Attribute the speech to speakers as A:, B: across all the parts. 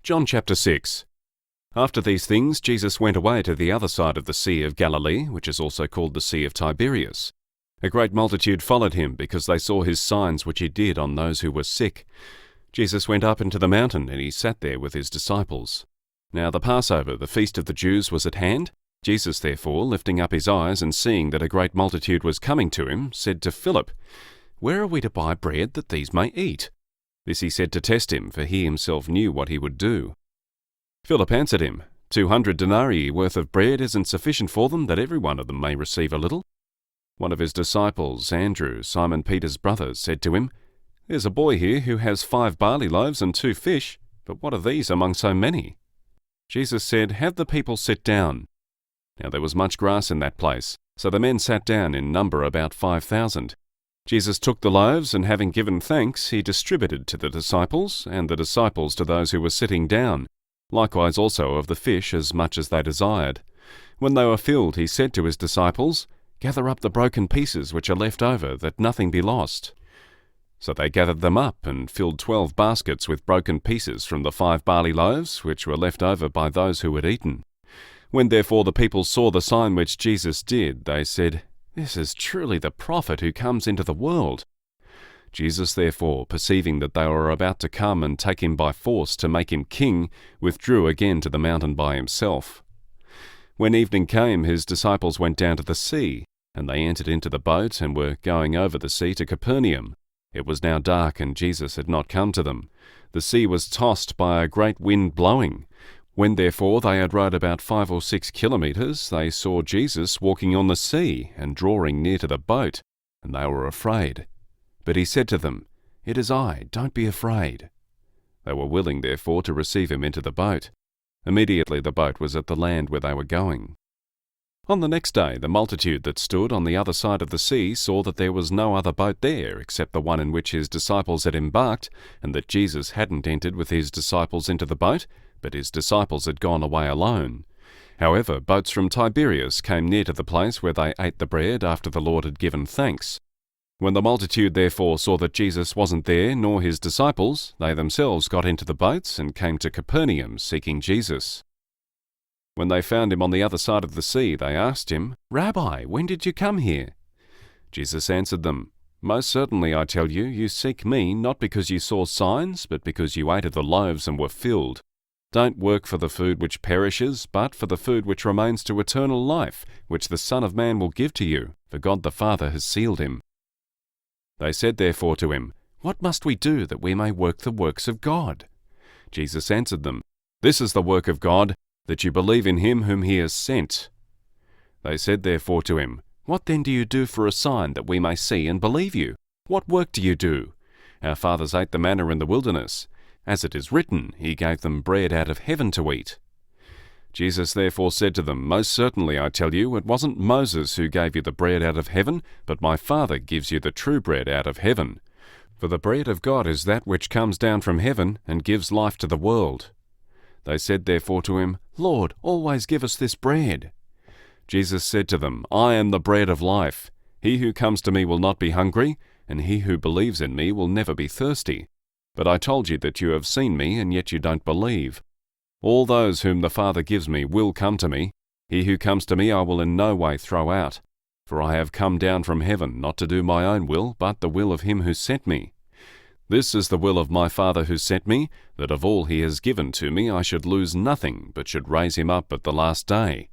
A: John chapter 6. After these things, Jesus went away to the other side of the Sea of Galilee, which is also called the Sea of Tiberias. A great multitude followed him, because they saw his signs which he did on those who were sick. Jesus went up into the mountain, and he sat there with his disciples. Now the Passover, the feast of the Jews, was at hand. Jesus therefore, lifting up his eyes, and seeing that a great multitude was coming to him, said to Philip, "Where are we to buy bread that these may eat?" This he said to test him, for he himself knew what he would do. Philip answered him, 200 denarii worth of bread isn't sufficient for them, that every one of them may receive a little. One of his disciples, Andrew, Simon Peter's brother, said to him, "There's a boy here who has 5 barley loaves and 2 fish, but what are these among so many?" Jesus said, "Have the people sit down." Now there was much grass in that place, so the men sat down in number about 5,000. Jesus took the loaves, and having given thanks, he distributed to the disciples, and the disciples to those who were sitting down, likewise also of the fish as much as they desired. When they were filled, he said to his disciples, "Gather up the broken pieces which are left over, that nothing be lost." So they gathered them up, and filled 12 baskets with broken pieces from the 5 barley loaves, which were left over by those who had eaten. When therefore the people saw the sign which Jesus did, they said, "This is truly the prophet who comes into the world." Jesus therefore, perceiving that they were about to come and take him by force to make him king, withdrew again to the mountain by himself. When evening came, his disciples went down to the sea, and they entered into the boat, and were going over the sea to Capernaum. It was now dark, and Jesus had not come to them. The sea was tossed by a great wind blowing. When therefore they had rowed about 5 or 6 kilometres, they saw Jesus walking on the sea, and drawing near to the boat, and they were afraid. But he said to them, "It is I, don't be afraid." They were willing therefore to receive him into the boat. Immediately the boat was at the land where they were going. On the next day the multitude that stood on the other side of the sea saw that there was no other boat there except the one in which his disciples had embarked, and that Jesus hadn't entered with his disciples into the boat, but his disciples had gone away alone. However, boats from Tiberias came near to the place where they ate the bread after the Lord had given thanks. When the multitude therefore saw that Jesus wasn't there, nor his disciples, they themselves got into the boats and came to Capernaum, seeking Jesus. When they found him on the other side of the sea, they asked him, "Rabbi, when did you come here?" Jesus answered them, "Most certainly I tell you, you seek me not because you saw signs, but because you ate of the loaves and were filled. Don't work for the food which perishes, but for the food which remains to eternal life, which the Son of Man will give to you, for God the Father has sealed him." They said therefore to him, "What must we do that we may work the works of God?" Jesus answered them, "This is the work of God, that you believe in him whom he has sent." They said therefore to him, "What then do you do for a sign that we may see and believe you? What work do you do? Our fathers ate the manna in the wilderness. As it is written, he gave them bread out of heaven to eat." Jesus therefore said to them, "Most certainly I tell you, it wasn't Moses who gave you the bread out of heaven, but my Father gives you the true bread out of heaven. For the bread of God is that which comes down from heaven and gives life to the world." They said therefore to him, "Lord, always give us this bread." Jesus said to them, "I am the bread of life. He who comes to me will not be hungry, and he who believes in me will never be thirsty. But I told you that you have seen me, and yet you don't believe. All those whom the Father gives me will come to me. He who comes to me I will in no way throw out. For I have come down from heaven, not to do my own will, but the will of him who sent me. This is the will of my Father who sent me, that of all he has given to me I should lose nothing, but should raise him up at the last day.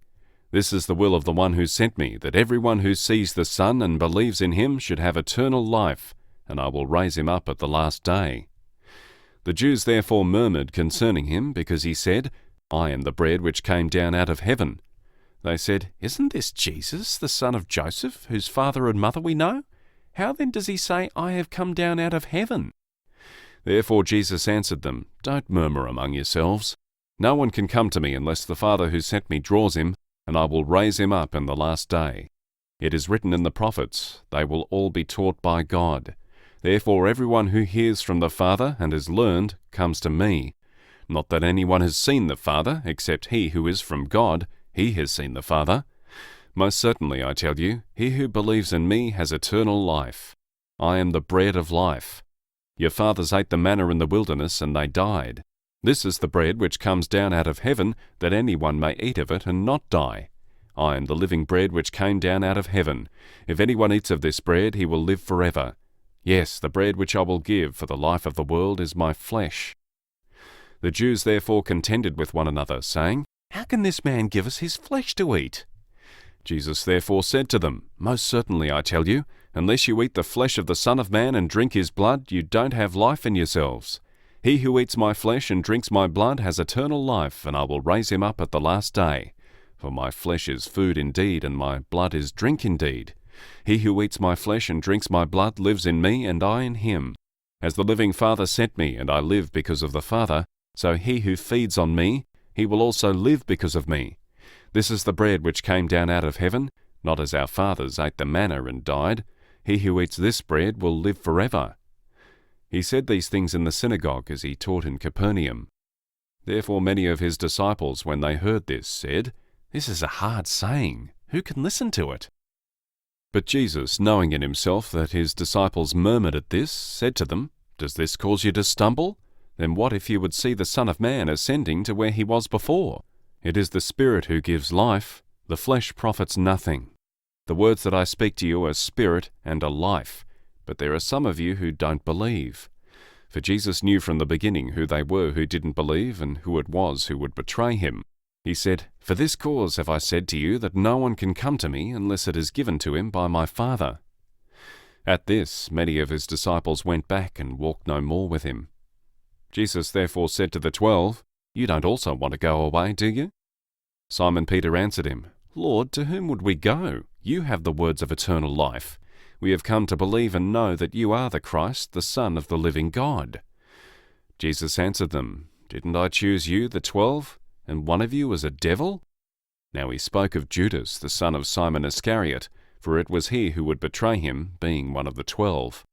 A: This is the will of the one who sent me, that everyone who sees the Son and believes in him should have eternal life, and I will raise him up at the last day." The Jews therefore murmured concerning him, because he said, "I am the bread which came down out of heaven." They said, "Isn't this Jesus, the son of Joseph, whose father and mother we know? How then does he say, 'I have come down out of heaven'?" Therefore Jesus answered them, "Don't murmur among yourselves. No one can come to me unless the Father who sent me draws him, and I will raise him up in the last day. It is written in the prophets, they will all be taught by God. Therefore everyone who hears from the Father and has learned comes to me. Not that anyone has seen the Father, except he who is from God, he has seen the Father. Most certainly I tell you, he who believes in me has eternal life. I am the bread of life. Your fathers ate the manna in the wilderness, and they died. This is the bread which comes down out of heaven, that anyone may eat of it and not die. I am the living bread which came down out of heaven. If anyone eats of this bread, he will live forever. Yes, the bread which I will give for the life of the world is my flesh." The Jews therefore contended with one another, saying, "How can this man give us his flesh to eat?" Jesus therefore said to them, "Most certainly I tell you, unless you eat the flesh of the Son of Man and drink his blood, you don't have life in yourselves. He who eats my flesh and drinks my blood has eternal life, and I will raise him up at the last day. For my flesh is food indeed, and my blood is drink indeed. He who eats my flesh and drinks my blood lives in me, and I in him. As the living Father sent me, and I live because of the Father, so he who feeds on me, he will also live because of me. This is the bread which came down out of heaven, not as our fathers ate the manna and died. He who eats this bread will live forever." He said these things in the synagogue as he taught in Capernaum. Therefore many of his disciples, when they heard this, said, "This is a hard saying. Who can listen to it?" But Jesus, knowing in himself that his disciples murmured at this, said to them, "Does this cause you to stumble? Then what if you would see the Son of Man ascending to where he was before? It is the Spirit who gives life, the flesh profits nothing. The words that I speak to you are spirit and are life, but there are some of you who don't believe." For Jesus knew from the beginning who they were who didn't believe and who it was who would betray him. He said, "For this cause have I said to you that no one can come to me unless it is given to him by my Father." At this, many of his disciples went back and walked no more with him. Jesus therefore said to the 12, "You don't also want to go away, do you?" Simon Peter answered him, "Lord, to whom would we go? You have the words of eternal life. We have come to believe and know that you are the Christ, the Son of the living God." Jesus answered them, "Didn't I choose you, the 12, and one of you is a devil?" Now he spoke of Judas, the son of Simon Iscariot, for it was he who would betray him, being one of the 12.